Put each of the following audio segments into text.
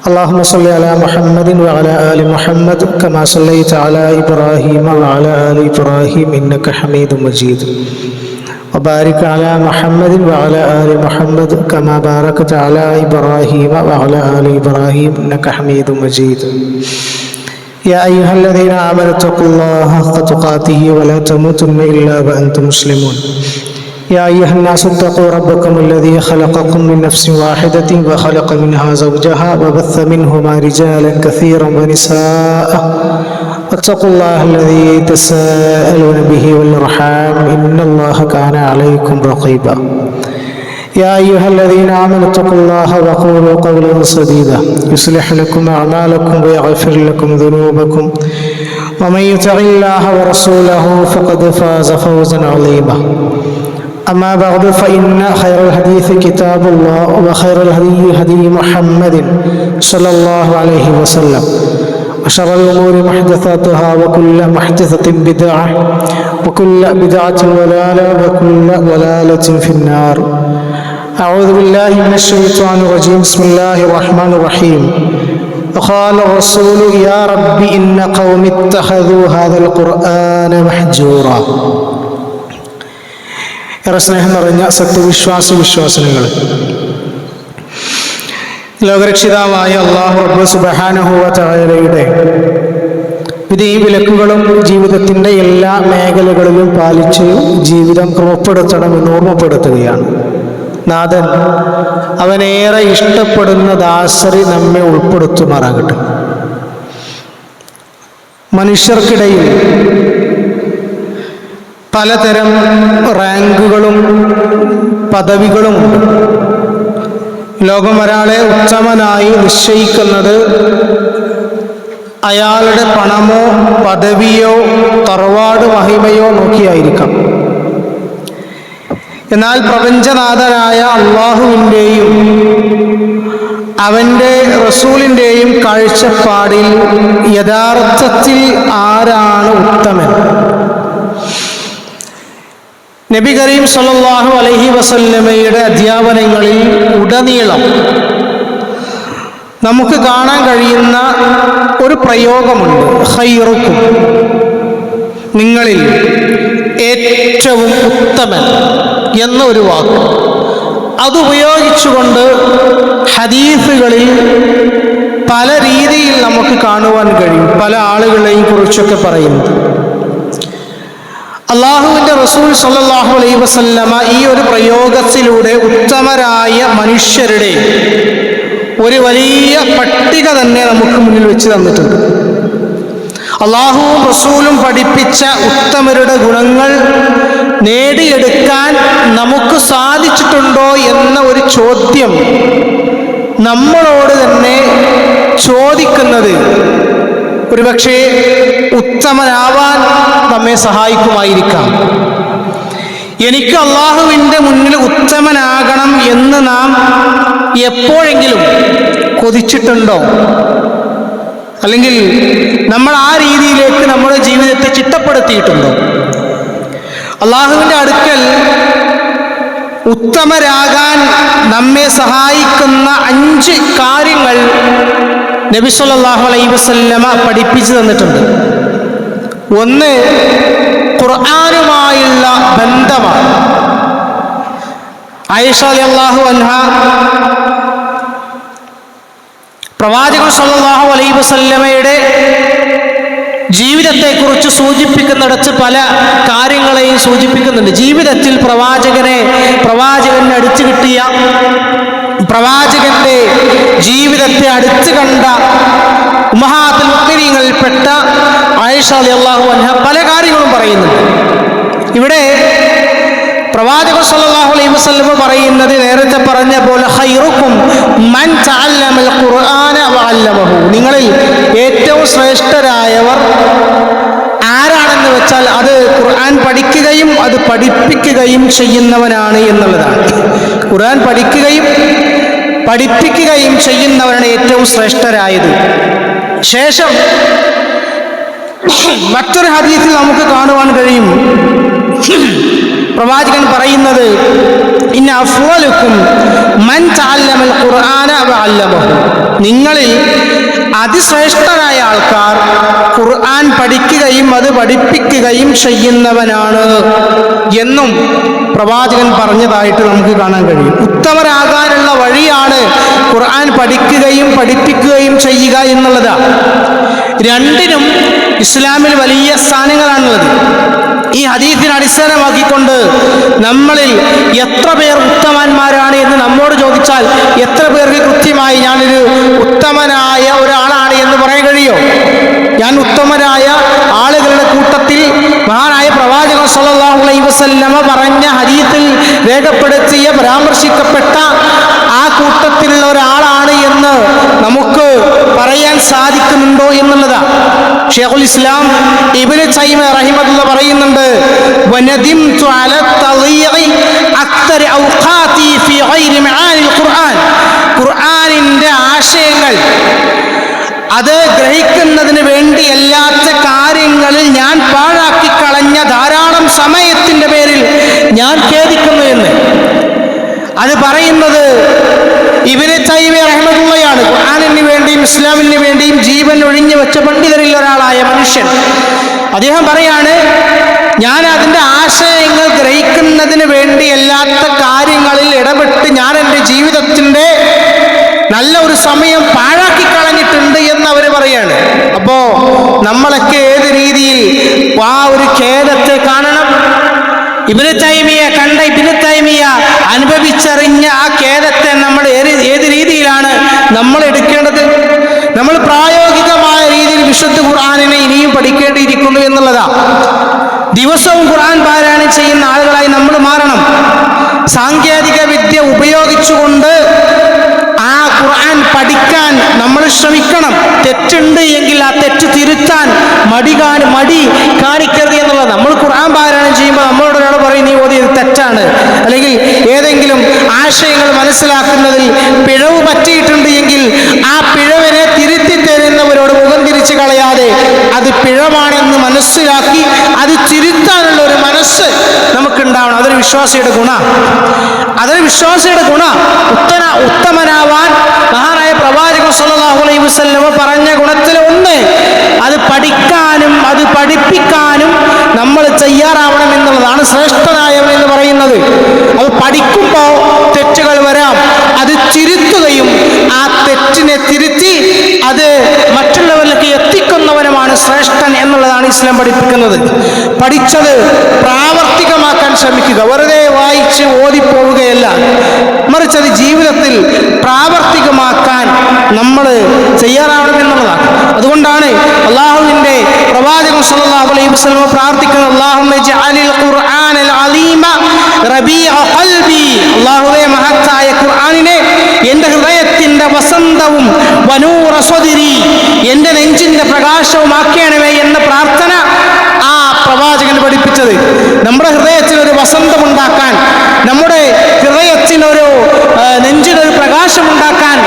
اللهم صل على محمد وعلى آل محمد كما صليت على إبراهيم وعلى آل إبراهيم إنك حميد مجيد وبارك على محمد وعلى آل محمد كما باركت على إبراهيم وعلى آل إبراهيم إنك حميد مجيد يا أيها الذين آمنوا اتقوا الله حق تقاته ولا تموتن إلا وأنتم مسلمون يا أيها الناس اتقوا ربكم الذي خلقكم من نفس واحدة وخلق منها زوجها وبث منهما رجالا كثيرا ونساء واتقوا الله الذي تساءلون به والأرحام إن الله كان عليكم رقيبا يا أيها الذين آمنوا اتقوا الله وقولوا قولا سديدا يصلح لكم أعمالكم ويغفر لكم ذنوبكم ومن يطع الله ورسوله فقد فاز فوزا عظيما أما بعد فإن خير الحديث كتاب الله وخير الهدي هدي محمد صلى الله عليه وسلم وشر الأمور محدثاتها وكل محدثة بدعة وكل بدعة ضلالة وكل ضلالة في النار أعوذ بالله من الشيطان الرجيم بسم الله الرحمن الرحيم وقال الرسول يا رب إن قوم اتخذوا هذا القرآن محجورا ഏറെ സ്നേഹം നിറഞ്ഞ വിശ്വാസിനികൾ, ലോകരക്ഷിതാവായ അല്ലാഹു റബ്ബ് സുബ്ഹാനഹു വ തആലയുടെ വിധിയും വിലക്കുകളും ജീവിതത്തിൻ്റെ എല്ലാ മേഖലകളിലും പാലിച്ച് ജീവിതം ക്രമപ്പെടുത്തണമെന്ന് ഓർമ്മപ്പെടുത്തുകയാണ്. നാഥൻ അവനേറെ ഇഷ്ടപ്പെടുന്ന ദാസരി നമ്മെ ഉൾപ്പെടുത്തുമാറാകട്ടെ. മനുഷ്യർക്കിടയിൽ പലതരം റാങ്കുകളും പദവികളുമുണ്ട്. ലോകം ഒരാളെ ഉത്തമനായി നിശ്ചയിക്കുന്നത് അയാളുടെ പണമോ പദവിയോ തറവാട് മഹിമയോ നോക്കിയായിരിക്കാം. എന്നാൽ പ്രപഞ്ചനാഥനായ അള്ളാഹുവിൻ്റെയും അവൻ്റെ റസൂലിൻ്റെയും കാഴ്ചപ്പാടിൽ യഥാർത്ഥത്തിൽ ആരാണ് ഉത്തമൻ? നബി കരീം സല്ലല്ലാഹു അലൈഹി വസല്ലമയുടെ അധ്യാപനങ്ങളിൽ ഉടനീളം നമുക്ക് കാണാൻ കഴിയുന്ന ഒരു പ്രയോഗമുണ്ട്. ഖൈറുക്കും, നിങ്ങളിൽ ഏറ്റവും ഉത്തമൻ എന്ന ഒരു വാക്ക്. അതുപയോഗിച്ചുകൊണ്ട് ഹദീസുകളിൽ പല രീതിയിൽ നമുക്ക് കാണുവാൻ കഴിയും. പല ആളുകളെയും കുറിച്ചൊക്കെ പറയുന്നത്. അള്ളാഹുവിൻ്റെ റസൂൽ സല്ലല്ലാഹു അലൈഹി വസല്ലമ ഈ ഒരു പ്രയോഗത്തിലൂടെ ഉത്തമരായ മനുഷ്യരുടെ ഒരു വലിയ പട്ടിക തന്നെ നമുക്ക് മുന്നിൽ വെച്ച് തന്നിട്ടുണ്ട്. അള്ളാഹുവും റസൂലും പഠിപ്പിച്ച ഉത്തമരുടെ ഗുണങ്ങൾ നേടിയെടുക്കാൻ നമുക്ക് സാധിച്ചിട്ടുണ്ടോ എന്ന ഒരു ചോദ്യം നമ്മളോട് തന്നെ ചോദിക്കുന്നത് ഒരുപക്ഷേ ഉത്തമനാവാൻ നമ്മെ സഹായിക്കുമായിരിക്കാം. എനിക്ക് അള്ളാഹുവിൻ്റെ മുന്നിൽ ഉത്തമനാകണം എന്ന് നാം എപ്പോഴെങ്കിലും കൊതിച്ചിട്ടുണ്ടോ? അല്ലെങ്കിൽ നമ്മൾ ആ രീതിയിലേക്ക് നമ്മുടെ ജീവിതത്തെ ചിട്ടപ്പെടുത്തിയിട്ടുണ്ടോ? അള്ളാഹുവിൻ്റെ അടുക്കൽ ഉത്തമരാകാൻ നമ്മെ സഹായിക്കുന്ന 5 കാര്യങ്ങൾ നബി സല്ലല്ലാഹു അലൈഹി വസല്ലമ പഠിപ്പിച്ചു തന്നിട്ടുണ്ട്. ഒന്ന്, ഖുർആനുമായുള്ള ബന്ധമാണ്. ആയിഷ റളിയല്ലാഹു അൻഹ പ്രവാചകൻ സല്ലല്ലാഹു അലൈഹി വസല്ലമയുടെ ജീവിതത്തെക്കുറിച്ച് സൂചിപ്പിക്കുന്നിടത്ത് പല കാര്യങ്ങളെയും സൂചിപ്പിക്കുന്നുണ്ട്. ജീവിതത്തിൽ പ്രവാചകനെ അടുത്ത് കിട്ടിയ, പ്രവാചകന്റെ ജീവിതത്തെ അടുത്ത് കണ്ട ഉമ്മഹാത്തുൽ മുഅ്മിനീങ്ങളിൽപ്പെട്ട ആയിഷ റളിയല്ലാഹു അൻഹ പല കാര്യങ്ങളും പറയുന്നുണ്ട്. ഇവിടെ പ്രവാചകൻ സല്ലല്ലാഹു അലൈഹി വസല്ലം പറയുന്നത് നേരത്തെ പറഞ്ഞ പോലെ ഖൈറുക്കും മൻ തഅല്ലമൽ ഖുർആന വഅല്ലമഹു, നിങ്ങളിൽ ഏറ്റവും ശ്രേഷ്ഠരായവർ ആരാണെന്ന് വെച്ചാൽ അത് ഖുർആൻ പഠിക്കുകയും അത് പഠിപ്പിക്കുകയും ചെയ്യുന്നവനാണ് എന്നുള്ളതാണ്. ഖുർആൻ പഠിപ്പിക്കുകയും ചെയ്യുന്നവരാണ് ഏറ്റവും ശ്രേഷ്ഠരായത്. ശേഷം മറ്റൊരു ഹദീസിൽ നമുക്ക് കാണുവാൻ കഴിയും, പ്രവാചകൻ പറയുന്നത്, ഇന്ന അഫ്ളലുക്കും മൻ തഅല്ലമൽ ഖുർആന വഅല്ലമഹു, നിങ്ങളിൽ അതിശ്രേഷ്ഠരായ ആൾക്കാർ ഖുർആൻ പഠിക്കുകയും അത് പഠിപ്പിക്കുകയും ചെയ്യുന്നവനാണ് എന്നും പ്രവാചകൻ പറഞ്ഞതായിട്ട് നമുക്ക് കാണാൻ കഴിയും. ഉത്തമരാകാനുള്ള വഴിയാണ് ഖുർആൻ പഠിക്കുകയും പഠിപ്പിക്കുകയും ചെയ്യുക എന്നുള്ളത്. രണ്ടിനും ഇസ്ലാമിൽ വലിയ സ്ഥാനങ്ങളാണുള്ളത്. ഈ ഹദീസിനെ അടിസ്ഥാനമാക്കിക്കൊണ്ട് നമ്മളിൽ എത്ര പേർ ഉത്തമന്മാരാണ് എന്ന് നമ്മോട് ചോദിച്ചാൽ എത്ര പേർക്ക് കൃത്യമായി ഞാനൊരു ഉത്തമനായ ഒരാളാണ് എന്ന് പറയാൻ കഴിയോ? ഞാൻ ഉത്തമരായ ആളുകളുടെ കൂട്ടത്തിൽ മഹാനായ പ്രവാചകൻ സ്വല്ലല്ലാഹു അലൈഹി വസല്ലമ പറഞ്ഞ ഹദീസിൽ രേഖപ്പെടുത്തിയ പരാമർശിക്കപ്പെട്ട ആ കൂട്ടത്തിലുള്ള ഒരാളാണ് എന്ന് നമുക്ക് പറയാൻ സാധിക്കുന്നുണ്ടോ എന്നുള്ളതാണ്. ഷെയ്ഖുൽ ഇസ്ലാം ഇബ്നു തൈമിയ്യ റഹിമഹുല്ലാഹ് പറയുന്നുണ്ട്, വനദിംതു അല തളീഇ അക്തർ ഔഖാതി ഫീ ഗൈരി മആനിൽ ഖുർആൻ, ഖുർആനിന്റെ ആശയങ്ങൾ അത് ഗ്രഹിക്കുന്നതിന് വേണ്ടിയല്ലാത്ത കാര്യങ്ങളിൽ ഞാൻ പാഴാക്കി കളഞ്ഞ ധാരാളം സമയത്തിന്റെ പേരിൽ ഞാൻ ഖേദിക്കുന്നു എന്ന്. അത് പറയുന്നത് ഇബ്നു തൈമിയ്യ റഹിമഹുള്ളയാണ്. ഖുർആനിന് വേണ്ടിയും ഇസ്ലാമിന് വേണ്ടിയും ജീവൻ ഒഴിഞ്ഞു വെച്ച പണ്ഡിതരിൽ ഒരാളായ മനുഷ്യൻ. അദ്ദേഹം പറയാണ്, ഞാൻ അതിൻ്റെ ആശയങ്ങൾ ഗ്രഹിക്കുന്നതിന് വേണ്ടിയല്ലാത്ത കാര്യങ്ങളിൽ ഇടപെട്ട് ഞാൻ എൻ്റെ ജീവിതത്തിൻ്റെ നല്ല ഒരു സമയം പാഴാക്കി കളഞ്ഞിട്ടുണ്ട് എന്ന് അവർ പറയാണ്. അപ്പോ നമ്മളൊക്കെ ഏത് രീതിയിൽ ആ ഒരു ഖേദത്തെ കാണണം? ഇബ്നു തൈമിയ്യ കണ്ട ഇബ്നു തൈമിയ്യ അനുഭവിച്ചറിഞ്ഞ ആ ഖേദത്തെ നമ്മൾ ഏത് രീതിയിലാണ് നമ്മൾ എടുക്കേണ്ടത്? നമ്മൾ പ്രായോഗികമായ രീതിയിൽ വിശുദ്ധ ഖുർആനിനെ ഇനിയും പഠിക്കേണ്ടിയിരിക്കുന്നു എന്നുള്ളതാ. ദിവസവും ഖുർആൻ പാരായണം ചെയ്യുന്ന ആളുകളായി നമ്മൾ മാറണം. സാങ്കേതിക വിദ്യ ഉപയോഗിച്ചുകൊണ്ട് ആ ഖുർആൻ പഠിക്കാൻ നമ്മൾ ശ്രമിക്കണം. തെറ്റുണ്ട് എങ്കിൽ ആ തെറ്റ് തിരുത്താൻ മടി കാണിക്കരുത് എന്നുള്ളത്. നമ്മൾ ഖുർആൻ പാരായണം ചെയ്യുമ്പോൾ നമ്മളോട് ഒരാൾ പറയും, നീ ഓതിയത് തെറ്റാണ്, അല്ലെങ്കിൽ ഏതെങ്കിലും ആശയങ്ങൾ മനസ്സിലാക്കുന്നതിൽ പിഴവ് പറ്റിയിട്ടുണ്ട് എങ്കിൽ ആ പിഴവിനെ തിരുത്തി തരുന്നവരോട് മുഖം തിരിച്ചു കളയാതെ അത് പിഴവാണെന്ന് മനസ്സിലാക്കി അത് തിരുത്താനുള്ള ഒരു മനസ്സ് നമുക്കുണ്ടാവണം. അതൊരു വിശ്വാസിയുടെ ഗുണ. ഉത്തമനാവാൻ മഹാനായ പ്രവാചകൻ സ്വല്ലല്ലാഹു അലൈഹി വസല്ലം പറഞ്ഞ ഗുണത്തിൽ ഒന്ന്, അത് പഠിക്കാനും അത് പഠിപ്പിക്കാനും നമ്മൾ തയ്യാറാവണം എന്നുള്ളതാണ് ശ്രേഷ്ഠനായവൻ എന്ന് പറയുന്നത്. അത് പഠിക്കുമ്പോൾ തെറ്റുകൾ വരാം, അത് തിരുത്തുകയും ആ തെറ്റിനെ തിരുത്തി അത് മറ്റുള്ളവരിലേക്ക് എത്തിക്കുന്നവനുമാണ് ശ്രേഷ്ഠൻ എന്നുള്ളതാണ് ഇസ്ലാം പഠിപ്പിക്കുന്നത്. പഠിച്ചത് പ്രാവർത്തികമാക്കാൻ ശ്രമിക്കുക, വെറുതെ വായിച്ച് ഓതിപ്പോവുകയല്ല, മറിച്ച് അത് ജീവിതത്തിൽ പ്രാവർത്തികമാക്കാൻ നമ്മൾ തയ്യാറാവണം എന്നുള്ളതാണ്. അതുകൊണ്ടാണ് അള്ളാഹുവിൻ്റെ പ്രവാചകൻ സ്വല്ലല്ലാഹു അലൈഹി വസല്ലം പ്രാർത്ഥിക്കുന്നത്, അല്ലാഹുമ്മ ജഅലിൽ ഖുർആനൽ അലീമ റബീഅ ഖൽബി, അല്ലാഹുവേ മഹത്തായ ഖുർആനിനെ എൻ്റെ ഹൃദയത്തിൻ്റെ വസന്തവും വനൂറ സ്വദിരി, എൻ്റെ നെഞ്ചിൻ്റെ പ്രകാശവുമാക്കണമേ എന്ന പ്രാർത്ഥന ആ പ്രവാചകൻ പഠിപ്പിച്ചത്. നമ്മുടെ ഹൃദയത്തിനൊരു വസന്തമുണ്ടാക്കാൻ, നമ്മുടെ ഹൃദയത്തിനൊരു നെഞ്ചിനൊരു പ്രകാശമുണ്ടാക്കാൻ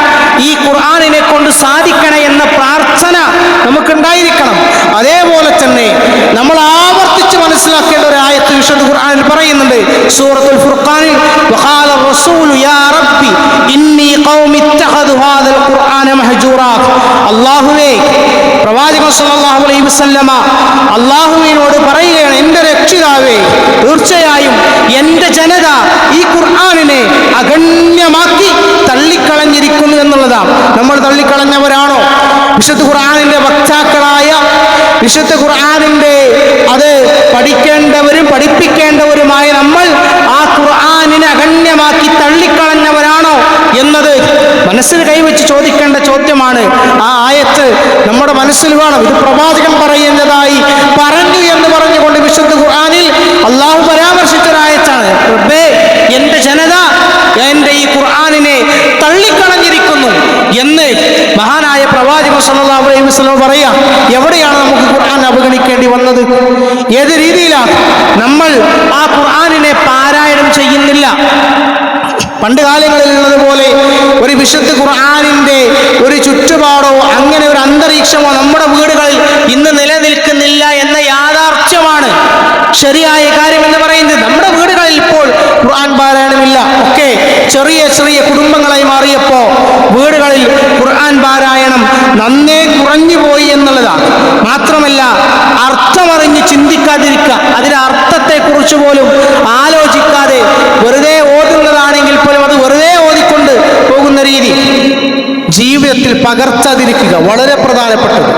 ഈ ഖുർആനിനെ കൊണ്ട് സാധിക്കണേ എന്ന പ്രാർത്ഥന നമുക്കുണ്ടായിരിക്കണം. അതേപോലെ തന്നെ നമ്മൾ ആവർത്തിച്ച് മനസ്സിലാക്കേണ്ട ഒരു ആയത്ത് വിശുദ്ധ ഖുർആനിൽ പറയുന്നുണ്ട്. സൂറത്തുൽ ഫുർഖാനിൽ വഖാല റസൂലു യാ റബ്ബി ഇന്നി ഖൗമി ഇത്തഖദു ഹാദൽ ഖുർആന മഹ്ജൂറാ, അല്ലാഹുവേ, പ്രവാചകൻ സ്വല്ലല്ലാഹു അലൈഹി വസല്ലമ അല്ലാഹുവിനോട് പറയുകയാണ്, എൻ്റെ രക്ഷിതാവേ, തീർച്ചയായും എൻ്റെ ജനത ഈ ഖുർആനിനെ അഗണ്യമാക്കി തള്ളിക്കളഞ്ഞിരിക്കുന്നു എന്നുള്ളതാണ്. നമ്മൾ തള്ളിക്കളഞ്ഞവരാണോ? വിശുദ്ധ ഖുർആനിന്റെ വക്താക്കളായ, വിശുദ്ധ ഖുർആനിന്റെ അത് പഠിക്കേണ്ടവരും പഠിപ്പിക്കേണ്ടവരുമായ നമ്മൾ ആ ഖുർആനിനെ അഗണ്യമാക്കി തള്ളിക്കളഞ്ഞവരാണോ എന്നത് മനസ്സിൽ കൈവച്ച് ചോദിക്കേണ്ട ചോദ്യമാണ്. ആ ആയത്ത് നമ്മുടെ മനസ്സിൽ വേണം. ഇത് പ്രവാചകൻ പറയുന്നതായി പറഞ്ഞു എന്ന് പറഞ്ഞുകൊണ്ട് വിശുദ്ധ ഖുർആനിൽ അള്ളാഹു പരാമർശിച്ചൊരായത്താണ്. റബ്ബേ, എൻ്റെ ജനത എൻ്റെ ഈ ഖുർആനിനെ തള്ളിക്കളഞ്ഞിരിക്കുന്നു എന്ന് മഹാനായ പ്രവാചകൻ സ്വല്ലല്ലാഹു അലൈഹി വസല്ലം പറയാ. എവിടെയാണ് നമുക്ക് ഖുർആൻ അവഗണിക്കേണ്ടി വന്നത്? ഏത് രീതിയിലാണ് നമ്മൾ ആ ഖുർആനിനെ പാരായണം ചെയ്യുന്നില്ല? പണ്ട് കാലങ്ങളിലുള്ളതുപോലെ ഒരു വിശുദ്ധ ഖുർആനിന്റെ ഒരു ചുറ്റുപാടോ അങ്ങനെ ഒരു അന്തരീക്ഷമോ നമ്മുടെ വീടുകളിൽ ഇന്ന് നിലനിൽക്കുന്നില്ല എന്ന യാഥാർത്ഥ്യമാണ് ശരിയായ കാര്യം എന്ന് പറയുന്നത്. നമ്മുടെ വീടുകൾ ഖുർആൻ പാരായണമില്ല. ഒക്കെ ചെറിയ ചെറിയ കുടുംബങ്ങളായി മാറിയപ്പോൾ വീടുകളിൽ ഖുർആൻ പാരായണം നന്നേ കുറഞ്ഞു പോയി എന്നുള്ളതാണ്. മാത്രമല്ല, അർത്ഥമറിഞ്ഞ് ചിന്തിക്കാതിരിക്കുക, അതിന്റെ അർത്ഥത്തെക്കുറിച്ച് പോലും ആലോചിക്കാതെ വെറുതെ ഓതുന്നതാണെങ്കിൽ പോലും അത് വെറുതെ ഓതിക്കൊണ്ട് പോകുന്ന രീതി ജീവിതത്തിൽ പകർത്താതിരിക്കുക വളരെ പ്രധാനപ്പെട്ടത്.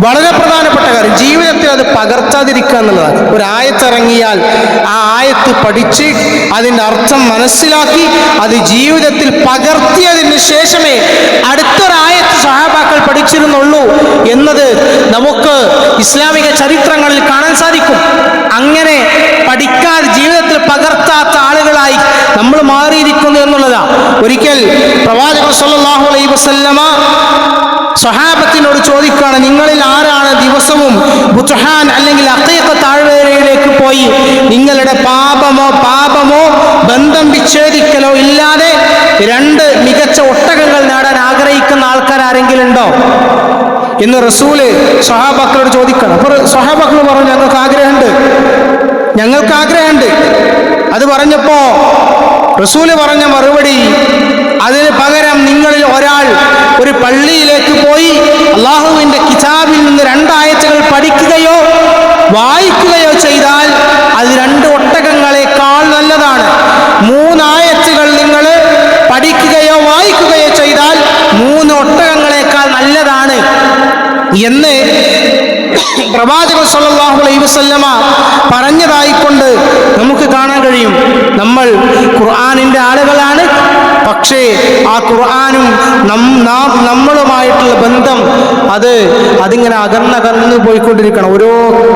വളരെ പ്രധാനപ്പെട്ട കാര്യം ജീവിതത്തിൽ അത് പകർത്താതിരിക്കുക എന്നുള്ളതാണ്. ഒരു ആയത്തിറങ്ങിയാൽ ആ ആയത്ത് പഠിച്ച് അതിൻ്റെ അർത്ഥം മനസ്സിലാക്കി അത് ജീവിതത്തിൽ പകർത്തിയതിന് ശേഷമേ അടുത്തൊരായത്ത് സഹാബാക്കൾ പഠിച്ചിരുന്നുള്ളൂ എന്നത് നമുക്ക് ഇസ്ലാമിക ചരിത്രങ്ങളിൽ കാണാൻ സാധിക്കും. അങ്ങനെ പഠിക്കാതെ ജീവിതത്തിൽ പകർത്താത്ത ആളുകളായി നമ്മൾ മാറിയിരിക്കുന്നു എന്നുള്ളതാണ്. ഒരിക്കൽ പ്രവാചകൻ സല്ലല്ലാഹു അലൈഹി വസല്ലമ സ്വഹാബത്തിനോട് ചോദിക്കുകയാണ്, നിങ്ങളിൽ ആരാണ് ദിവസവും ബുത്ഹാൻ അല്ലെങ്കിൽ അഖീഖ താഴ്വരയിലേക്ക് പോയി നിങ്ങളുടെ പാപമോ ബന്ധം വിച്ഛേദിക്കലോ ഇല്ലാതെ 2 മികച്ച ഒട്ടകങ്ങൾ നേടാൻ ആഗ്രഹിക്കുന്ന ആൾക്കാർ ആരെങ്കിലും ഉണ്ടോ എന്ന് റസൂല് സ്വഹാബാക്കളോട് ചോദിക്കണം. അപ്പോൾ സ്വഹാബാക്കൾ പറഞ്ഞു, ഞങ്ങൾക്ക് ആഗ്രഹമുണ്ട്. അത് പറഞ്ഞപ്പോ റസൂല് പറഞ്ഞ മറുപടി, അതിന് പകരം നിങ്ങളിൽ ഒരാൾ ഒരു പള്ളിയിലേക്ക് പോയി അള്ളാഹുവിൻ്റെ കിതാബിൽ നിന്ന് 2 ആയത്തുകൾ പഠിക്കുകയോ വായിക്കുകയോ ചെയ്താൽ അത് 2 ഒട്ടകങ്ങളെക്കാൾ നല്ലതാണ്. 3 ആയത്തുകൾ നിങ്ങൾ പഠിക്കുകയോ വായിക്കുകയോ ചെയ്താൽ 3 ഒട്ടകങ്ങളെക്കാൾ നല്ലതാണ് എന്ന് പ്രവാചകൻ സല്ലല്ലാഹു അലൈഹി വസല്ലമ പറഞ്ഞതായിക്കൊണ്ട് നമുക്ക് കാണാൻ കഴിയും. നമ്മൾ ഖുർആനിൻ്റെ ആളുകളാണ്, പക്ഷേ ആ ഖുർആനും നമ്മളുമായിട്ടുള്ള ബന്ധം അതിങ്ങനെ അകന്നകന്നു പോയിക്കൊണ്ടിരിക്കണം. ഓരോ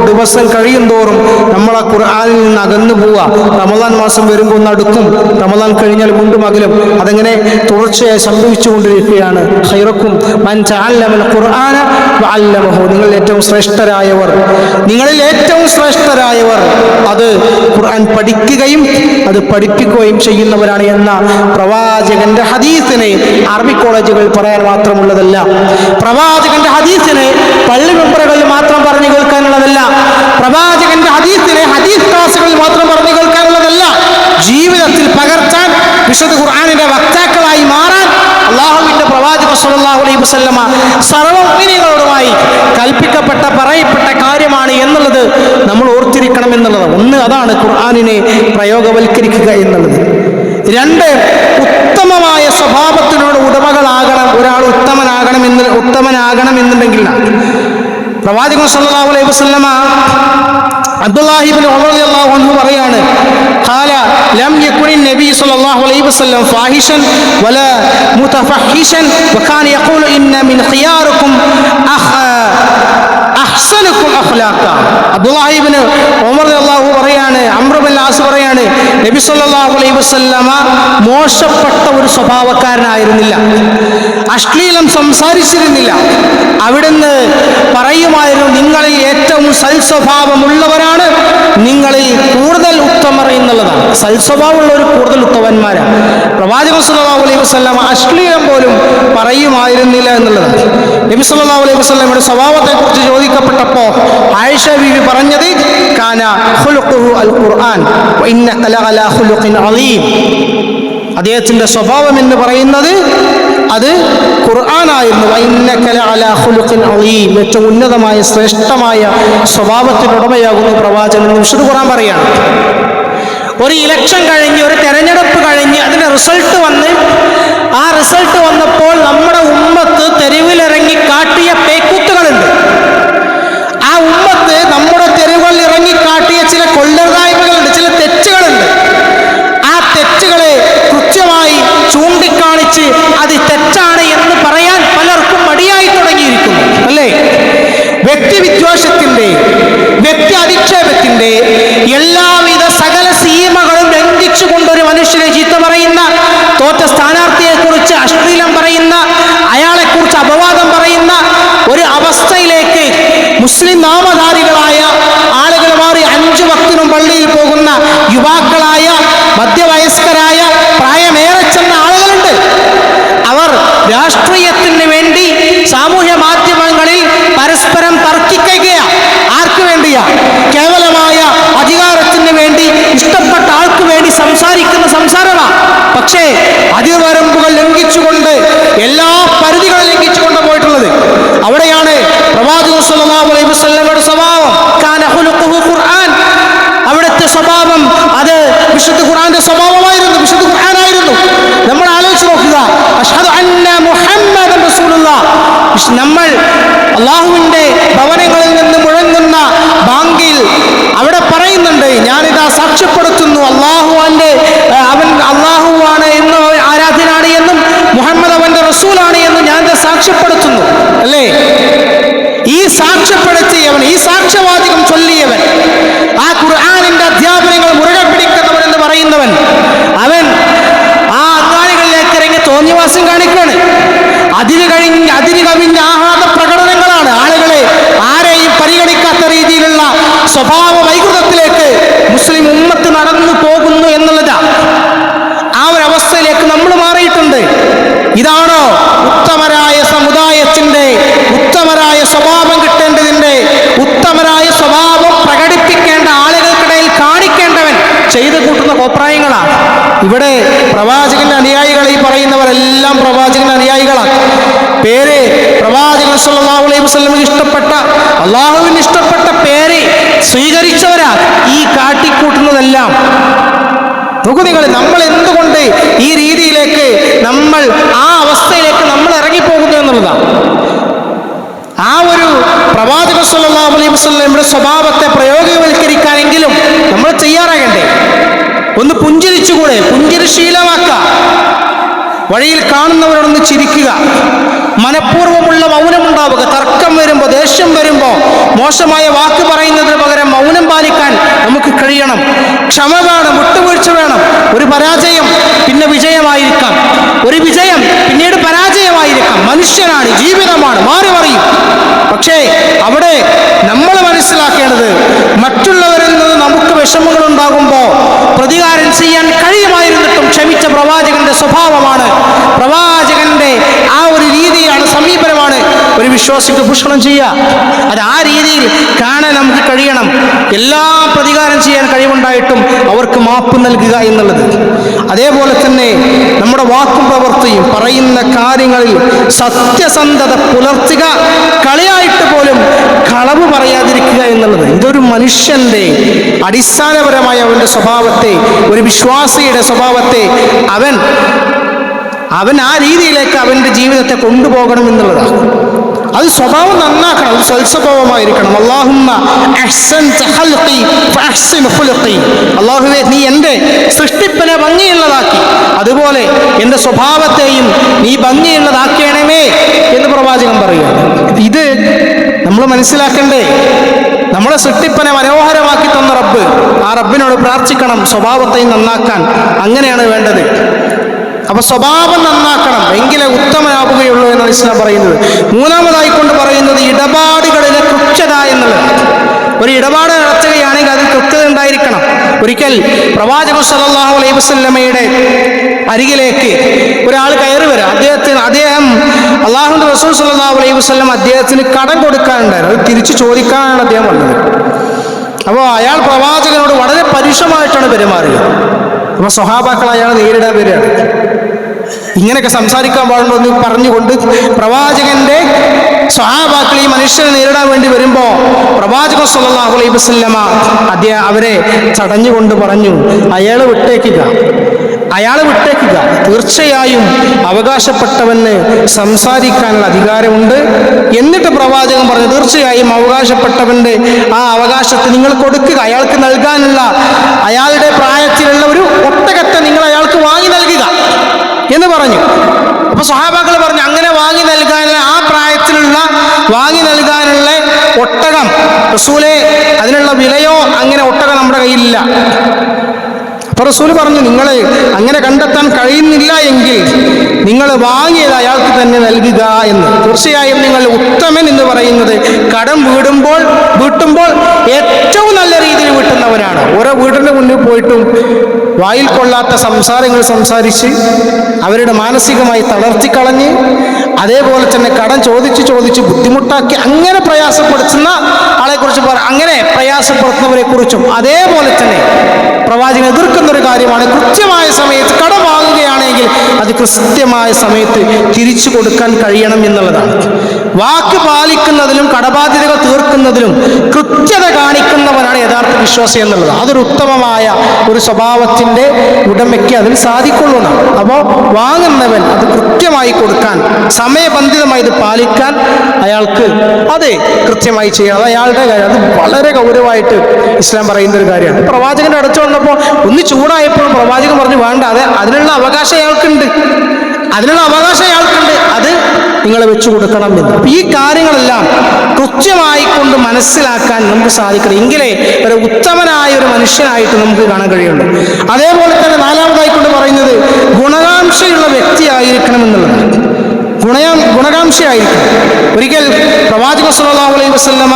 ദിവസം കഴിയും തോറും നമ്മൾ ആ ഖുർആനിൽ നിന്ന് അകന്നു പോവുക. റമദാൻ മാസം വരുമ്പോൾ ഒന്ന് അടുക്കും, റമദാൻ കഴിഞ്ഞാൽ വീണ്ടും അകലും. അതങ്ങനെ തുടർച്ചയായി സംഭവിച്ചുകൊണ്ടിരിക്കുകയാണ്. ഖൈറക്കും മൻ തഅല്ലമൽ ഖുർആന വഅല്ലമഹു, നിങ്ങളിൽ ഏറ്റവും ശ്രേഷ്ഠരായവർ അത് ഖുർആൻ പഠിക്കുകയും അത് പഠിപ്പിക്കുകയും ചെയ്യുന്നവരാണ് എന്ന പ്രവാചകന്റെ ഹദീസിനെ അറബി കോളേജുകൾ പറയാൻ മാത്രമുള്ളതല്ല. പ്രവാചകന്റെ ഹദീസിനെ പള്ളി മെമ്പറുകളിൽ മാത്രം പറഞ്ഞു കേൾക്കാനുള്ളതല്ല. പ്രവാചകന്റെ ഹദീസിനെ ഹദീസ് ക്ലാസുകളിൽ മാത്രം പറഞ്ഞു കേൾക്കാനുള്ളതല്ല. ജീവിതത്തിൽ പകർത്താൻ, വിശുദ്ധ ഖുർആനിന്റെ വക്താക്കളായി മാറാൻ അല്ലാഹുവിന്റെ പ്രവാചകൻ സല്ലല്ലാഹു അലൈഹി വസല്ലമ സർവ്വമുഅ്മിനീങ്ങളോടുമായി പറയപ്പെട്ട കാര്യമാണ് എന്നുള്ളത് നമ്മൾ ഓർത്തിരിക്കണം എന്നുള്ളത്. ഒന്ന്, അതാണ് ഖുർആനിനെ പ്രയോഗവൽക്കരിക്കുക എന്നുള്ളത്. 2, ഉത്തമമായ സ്വഭാവത്തിനോട് ഉടമകളാകണം. ഒരാൾ ഉത്തമനാകണം എന്നുണ്ടെങ്കിൽ പ്രവാചകൻ സല്ലല്ലാഹു അലൈഹി വസല്ലമ അബ്ദുല്ലാഹി ഇബ്നു ഉമർ റളിയല്ലാഹു അൻഹു പറയാണ്, ഖാല ലം യകുനി നബി സല്ലല്ലാഹു അലൈഹി വസല്ലം ഫാഹിഷൻ വലാ മുതഫഹിഷൻ വകാന യഖൂലു ഇന്ന മിൻ ഖിയാറിക്കും അഹ്സനുക്കും അഖ്ലാഖ. അബ്ദുല്ലാഹി ഇബ്നു ഉമർ റളിയല്ലാഹു പറയാണ്, അംർ ഇബ്നു ആസ് പറയാണ്, നബി സല്ലല്ലാഹു അലൈഹി വസല്ലമ മോശപ്പെട്ട ഒരു സ്വഭാവക്കാരനായിരുന്നില്ല, അശ്ലീലം സംസാരിച്ചിരുന്നില്ല. അവിടുന്ന് പറയുമായിരുന്നു, നിങ്ങളിൽ ഏറ്റവും സൽസ്വഭാവമുള്ളവരാണ് നിങ്ങളിൽ കൂടുതൽ ഉത്തമർ എന്നുള്ളതാണ്. സൽസ്വഭാവമുള്ളവർ കൂടുതൽ ഉത്തമന്മാരാണ്. പ്രവാചകൻ സല്ലല്ലാഹു അലൈഹി വസല്ലമ അശ്ലീലം പോലും പറയുമായിരുന്നില്ല എന്നുള്ളതാണ്. നബി സല്ലല്ലാഹു അലൈഹി വസല്ലമയുടെ സ്വഭാവത്തെക്കുറിച്ച് ചോദിക്കപ്പെട്ടപ്പോൾ ആയിഷ ബീവി പറഞ്ഞത്, കാന ഖുലുഖുഹു അൽ ഖുർആൻ വ ഇന്നക ലഅലാ ഖുലുഖിൻ അളീം. അദ്ദേഹത്തിന്റെ സ്വഭാവം എന്ന് പറയുന്നത് അത് ഖുർആനായിരുന്നു. വ ഇന്നക ലഅലാ ഖുലുഖിൻ അളീം, ഏറ്റവും ഉന്നതമായ ശ്രേഷ്ഠമായ സ്വഭാവത്തിനുടമയാകുന്നു പ്രവാചകൻ എന്ന് വിശുദ്ധ ഖുർആൻ പറയാണ്. ഒരു ഇലക്ഷൻ കഴിഞ്ഞ്, ഒരു തെരഞ്ഞെടുപ്പ് കഴിഞ്ഞ് അതിന്റെ റിസൾട്ട് വന്നപ്പോൾ നമ്മുടെ ഉമ്മത്ത് തെരുവിലിറങ്ങി കാട്ടിയ പേക്കൂത്തുകളുണ്ട്. ആ ഉമ്മത്ത് നമ്മുടെ തെരുവുകളിൽ ഇറങ്ങി കാട്ടിയ ചില കൊള്ളരുതായ്മകളുണ്ട്, ചില തെറ്റുകളുണ്ട്. ആ തെറ്റുകളെ കൃത്യമായി ചൂണ്ടിക്കാണിച്ച് അത് തെറ്റാണ് എന്ന് പറയാൻ പലർക്കും മടിയായി തുടങ്ങിയിരിക്കുന്നു, അല്ലേ? വ്യക്തിവിദ്വേഷത്തിന്റെ, വ്യക്തി അധിക്ഷേപത്തിന്റെ എല്ലാവിധ സകല സീമകളും ലംഘിച്ചുകൊണ്ടൊരു മനുഷ്യനെ ചീത്ത പറയുന്ന, തോറ്റ സ്ഥാനാർത്ഥിയെക്കുറിച്ച് അശ്ലീലം പറയുന്ന, അയാളെക്കുറിച്ച് അപവാദം പറയുന്ന ഒരു അവസ്ഥയിലേക്ക് മുസ്ലിം നാമധാരികളായ ആളുകൾ മാറി. 5 വക്തിനും പള്ളിയിൽ പോകുന്ന യുവാക്കളായ, മധ്യവയസ്കരായ, പ്രായമേറെ ചെന്ന ആളുകളുണ്ട്. അവർ രാഷ്ട്രീയത്തിന് വേണ്ടി സാമൂഹ്യ മാധ്യമങ്ങളിൽ പരസ്പരം തർക്കിക്കുകയാണ്. ആർക്ക് വേണ്ടിയാ? കേവലമായ അധികാരത്തിന് വേണ്ടി, ഇഷ്ടപ്പെട്ട ആൾക്ക് വേണ്ടി സംസാരിക്കുക. പക്ഷേ അതിർവരമ്പുകൾ ലംഘിച്ചുകൊണ്ട്, എല്ലാ പരിധികളും ലംഘിച്ചുകൊണ്ട് പോയിട്ടുള്ളത്. അവിടെയാണ് പ്രവാചകൻ സ്വല്ലല്ലാഹു അലൈഹി വസല്ലമയുടെ സ്വഭാവം. കാന ഖുലുഖുഹു ഖുർആൻ. അവിടുത്തെ സ്വഭാവം അത് വിശുദ്ധ ഖുർആന്റെ സ്വഭാവമായിരുന്നു, വിശുദ്ധ ഖുർആനായിരുന്നു. നമ്മൾ ആലോചിച്ച് നോക്കുക, അഷ്ഹദു അന്ന മുഹമ്മദൻ റസൂലുള്ളാഹ്. നമ്മൾ അള്ളാഹുവിന്റെ ഭവനങ്ങളിൽ നിന്ന് മുഴങ്ങുന്ന ബാങ്കിൽ അവിടെ പറയുന്നുണ്ട്, ഞാനിതാ സാക്ഷ്യപ്പെടുത്തുന്നു അവൻ അള്ളാഹുവാണ് എന്നും ആരാധ്യനാണ് എന്നും മുഹമ്മദ് അവന്റെ റസൂലാണ് എന്നും ഞാൻ സാക്ഷ്യപ്പെടുത്തുന്നു, അല്ലേ? ഈ സാക്ഷ്യപ്പെടുത്തിയവൻ, ഈ സാക്ഷ്യവാചകം ചൊല്ലിയവൻ, ആ ഖുർആനിന്റെ അധ്യാപനങ്ങൾ മുറുകെ പിടിക്കുന്നവൻ എന്ന് പറയുന്നവൻ, അവൻ ആ അങ്ങാടികളിലേക്ക് ഇറങ്ങി തോന്നിവാസം കാണിക്കുകയാണ്. അതിര് കവിഞ്ഞ ആഹ്ലാദ പ്രകടനങ്ങളാണ്. ആളുകളെ ആരെയും പരിഗണിക്കാത്ത രീതിയിലുള്ള സ്വഭാവ വൈകൃതത്തിലേക്ക് മുസ്ലിം ഉമ്മത്ത് നടന്നു പോകുന്നു എന്നുള്ളതാണ്. ആ ഒരു അവസ്ഥയിലേക്ക് നമ്മൾ മാറിയിട്ടുണ്ട്. ഇതാണോ ഉത്തമരായ സമുദായത്തിന്റെ ഉത്തമരായ സ്വഭാവം കിട്ടേണ്ടതിന്റെ, ഉത്തമരായ സ്വഭാവം പ്രകടിപ്പിക്കേണ്ട ആളുകൾക്കിടയിൽ കാണിക്കേണ്ടവൻ ചെയ്തു കൂട്ടുന്ന കോപ്രായങ്ങളാണ്? ഇവിടെ പ്രവാചകന്റെ അനുയായികൾ, ഈ പറയുന്നവരെല്ലാം പ്രവാചകന്റെ അനുയായികളാണ്. പേര് പ്രവാചകൻ സ്വല്ലല്ലാഹു അലൈഹി വസല്ലമക്ക് ഇഷ്ടപ്പെട്ട, അള്ളാഹുവിന് ഇഷ്ടപ്പെട്ട പേര് സ്വീകരിച്ചവരാ ഈ കാട്ടിക്കൂട്ടുന്നതെല്ലാം. നോക്കൂ നിങ്ങൾ, നമ്മൾ എന്തുകൊണ്ട് ഈ രീതിയിലേക്ക്, നമ്മൾ ആ അവസ്ഥയിലേക്ക് നമ്മൾ ഇറങ്ങിപ്പോകുന്നു എന്നുള്ളതാണ്. ആ ഒരു പ്രവാചകൻ സ്വല്ലല്ലാഹു അലൈഹി വസല്ലമയുടെ സ്വഭാവത്തെ പ്രയോഗവൽക്കരിക്കാനെങ്കിലും നമ്മൾ തയ്യാറാകണ്ടേ? ഒന്ന് പുഞ്ചിരിച്ചുകൂടെ? പുഞ്ചിരി ശീലമാക്കുക. വഴിയിൽ കാണുന്നവരോടൊന്ന് ചിരിക്കുക. മനഃപൂർവ്വമുള്ള മൗനമുണ്ടാവുക. തർക്കം വരുമ്പോൾ, ദേഷ്യം വരുമ്പോൾ മോശമായ വാക്ക് പറയുന്നതിന് പകരം മൗനം പാലിക്കാൻ നമുക്ക് കഴിയണം. ക്ഷമ വേണം, വിട്ടുവീഴ്ച വേണം. ഒരു പരാജയം പിന്നെ വിജയമായിരിക്കാം, ഒരു വിജയം പിന്നീട് പരാജയമായിരിക്കാം. മനുഷ്യനാണ്, ജീവിതമാണ്, മാറി മറിയും. പക്ഷേ അവിടെ നമ്മൾ മനസ്സിലാക്കേണ്ടത്, മറ്റുള്ളവരിൽ നിന്ന് നമുക്ക് വിഷമങ്ങൾ ഉണ്ടാകുമ്പോൾ പ്രതികാരം ചെയ്യാൻ കഴിയുമായിരുന്നിട്ടും ക്ഷമിച്ച പ്രവാചകന്റെ സ്വഭാവമാണ്, പ്രവാചകന്റെ ആ ഒരു രീതിയാണ്, സമീപനമാണ് ഒരു വിശ്വാസിക്ക് ഭൂഷണം ചെയ്യുക. അത് ആ രീതിയിൽ കാണാൻ നമുക്ക് കഴിയണം. എല്ലാ പ്രതികാരം ചെയ്യാൻ കഴിവുണ്ടായിട്ടും അവർക്ക് മാപ്പ് നൽകുക എന്നുള്ളത്. അതേപോലെ തന്നെ നമ്മുടെ വാക്കും പ്രവൃത്തിയും, പറയുന്ന കാര്യങ്ങളിൽ സത്യസന്ധത പുലർത്തുക, കളിയായിട്ട് പോലും കളവ് പറയാതിരിക്കുക എന്നുള്ളത്. ഇതൊരു മനുഷ്യന്റെ അടിസ്ഥാനപരമായ അവന്റെ സ്വഭാവത്തെ, ഒരു വിശ്വാസിയുടെ സ്വഭാവത്തെ അവൻ ആ രീതിയിലേക്ക് അവന്റെ ജീവിതത്തെ കൊണ്ടുപോകണം എന്നുള്ളതാണ്. അത് സ്വഭാവം നന്നാക്കണം, അത് സ്വൽസ്വഭാവമായിരിക്കണം. അല്ലാഹുമ്മ അഹ്സൻത ഖൽഖി ഫഅഹ്സിൻ ഖുൽഖി. അല്ലാഹുവേ, നീ എൻ്റെ സൃഷ്ടിപ്പിനെ ഭംഗിയുള്ളതാക്കി, അതുപോലെ എൻ്റെ സ്വഭാവത്തെയും നീ ഭംഗിയുള്ളതാക്കണമേ എന്ന് പ്രവാചകൻ പറയുകയാണ്. ഇത് നമ്മൾ മനസ്സിലാക്കണ്ടേ? നമ്മളെ സൃഷ്ടിപ്പിനെ മനോഹരമാക്കി തന്ന റബ്ബ്, ആ റബ്ബിനോട് പ്രാർത്ഥിക്കണം സ്വഭാവത്തെയും നന്നാക്കാൻ. അങ്ങനെയാണ് വേണ്ടത്. അപ്പൊ സ്വഭാവം നന്നാക്കണം, എങ്കിലേ ഉത്തമനാവുകയുള്ളൂ എന്നാണ് ഇസ്ലാം പറയുന്നത്. മൂന്നാമതായി കൊണ്ട് പറയുന്നത് ഇടപാടുകളിലെ കൃത്യത എന്നുള്ളത്. ഒരു ഇടപാട് നടത്തുകയാണെങ്കിൽ അതിൽ കൃത്യത ഉണ്ടായിരിക്കണം. ഒരിക്കൽ പ്രവാചകൻ സ്വല്ലല്ലാഹു അലൈഹി വസല്ലമയുടെ അരികിലേക്ക് ഒരാൾ കയറി വരാം. അദ്ദേഹം അല്ലാഹുവിന്റെ റസൂൽ സ്വല്ലല്ലാഹു അലൈഹി വസല്ലം അദ്ദേഹത്തിന് കടം കൊടുക്കാനുണ്ടായിരുന്നു. അത് തിരിച്ചു ചോദിക്കാനാണ് അദ്ദേഹം വന്നത്. അപ്പോൾ അയാൾ പ്രവാചകനോട് വളരെ പരുഷമായിട്ടാണ് പെരുമാറിയത്. അപ്പോൾ സ്വഹാബാക്കൾ അയാൾ നേരിടാൻ വരികയാണ്. ഇങ്ങനെയൊക്കെ സംസാരിക്കാൻ പാടുണ്ടോ എന്ന് പറഞ്ഞുകൊണ്ട് പ്രവാചകന്റെ സ്വഹാബാക്കൾ ഈ മനുഷ്യനെ നേരിടാൻ വേണ്ടി വരുമ്പോൾ പ്രവാചകൻ സ്വല്ലല്ലാഹു അലൈഹി വസല്ലമ അവരെ തടഞ്ഞുകൊണ്ട് പറഞ്ഞു, അയാളെ വിട്ടേക്കുക. തീർച്ചയായും അവകാശപ്പെട്ടവന് സംസാരിക്കാനുള്ള അധികാരമുണ്ട്. എന്നിട്ട് പ്രവാചകൻ പറഞ്ഞു, തീർച്ചയായും അവകാശപ്പെട്ടവന്റെ ആ അവകാശത്തെ നിങ്ങൾ കൊടുക്കുക. അയാൾക്ക് നൽകാനുള്ള, അയാളുടെ പ്രായത്തിലുള്ള ഒരു ഒട്ടകത്തെ നിങ്ങൾ അയാൾക്ക് വാങ്ങി നൽകുക എന്ന് പറഞ്ഞു. അപ്പൊ സ്വഹാബാക്കൾ പറഞ്ഞു, അങ്ങനെ വാങ്ങി നൽകാനുള്ള, ആ പ്രായത്തിലുള്ള വാങ്ങി നൽകാനുള്ള ഒട്ടകം റസൂലേ, അതിനുള്ള വിലയോ അങ്ങനെ ഒട്ടകം നമ്മുടെ കയ്യിലില്ല. അപ്പൊ റസൂൽ പറഞ്ഞു, നിങ്ങൾ അങ്ങനെ കണ്ടെത്താൻ കഴിയുന്നില്ല എങ്കിൽ നിങ്ങൾ വാങ്ങിയത് അയാൾക്ക് തന്നെ നൽകുക എന്ന്. തീർച്ചയായും നിങ്ങൾ ഉത്തമൻ എന്ന് പറയുന്നത് കടം വീട്ടുമ്പോൾ ഏറ്റവും നല്ല രീതിയിൽ വീട്ടുന്നവരാണ്. ഓരോ വീടിന്റെ മുന്നിൽ പോയിട്ടും വായിൽ കൊള്ളാത്ത സംസാരങ്ങൾ സംസാരിച്ച് അവരുടെ മാനസികമായി തളർത്തിക്കളഞ്ഞ്, അതേപോലെ തന്നെ കടം ചോദിച്ച് ബുദ്ധിമുട്ടാക്കി അങ്ങനെ പ്രയാസപ്പെടുത്തുന്ന ആളെക്കുറിച്ച് അങ്ങനെ പ്രയാസപ്പെടുത്തുന്നവരെ കുറിച്ചും അതേപോലെ തന്നെ പ്രവാചകൻ എതിർക്കുന്നൊരു കാര്യമാണ്. കൃത്യമായ സമയത്ത് കടം വാങ്ങുകയാണ് വാക്കാണെങ്കിൽ അത് കൃത്യമായ സമയത്ത് തിരിച്ചു കൊടുക്കാൻ കഴിയണം എന്നുള്ളതാണ്. വാക്ക് പാലിക്കുന്നതിലും കടബാധ്യതകൾ തീർക്കുന്നതിലും കൃത്യത കാണിക്കുന്നവനാണ് യഥാർത്ഥ വിശ്വാസി എന്നുള്ളത്. അതൊരു ഉത്തമമായ ഒരു സ്വഭാവത്തിൻ്റെ ഉടമയ്ക്ക് അതിന് സാധിക്കുള്ളൂ. അപ്പോൾ വാങ്ങുന്നവൻ അത് കൃത്യമായി കൊടുക്കാൻ, സമയബന്ധിതമായി ഇത് പാലിക്കാൻ അയാൾക്ക് അത് കൃത്യമായി ചെയ്യണം. അത് അയാളുടെ കാര്യം. അത് വളരെ ഗൗരവമായിട്ട് ഇസ്ലാം പറയുന്ന ഒരു കാര്യമാണ്. പ്രവാചകന്റെ അടുത്ത് വന്നപ്പോൾ ഒന്ന് ചൂടായപ്പോൾ പ്രവാചകൻ പറഞ്ഞു വേണ്ട, അതിനുള്ള അവകാശം അയാൾക്കുണ്ട്, അത് നിങ്ങൾ വെച്ചു കൊടുക്കണം എന്ന്. ഈ കാര്യങ്ങളെല്ലാം കൃത്യമായി കൊണ്ട് മനസ്സിലാക്കാൻ നമുക്ക് സാധിക്കണം. എങ്കിലേ ഒരു ഉത്തമനായ ഒരു മനുഷ്യനായിട്ട് നമുക്ക് കാണാൻ കഴിയുള്ളൂ. അതേപോലെ തന്നെ നാലാമതായി കൊണ്ട് പറയുന്നത് ഗുണകാംക്ഷയുള്ള വ്യക്തിയായിരിക്കണം എന്നുള്ളതാണ്. ഗുണകാംക്ഷയായിരിക്കും. ഒരിക്കൽ പ്രവാചകൻ സ്വല്ലല്ലാഹു അലൈഹി വസല്ലമ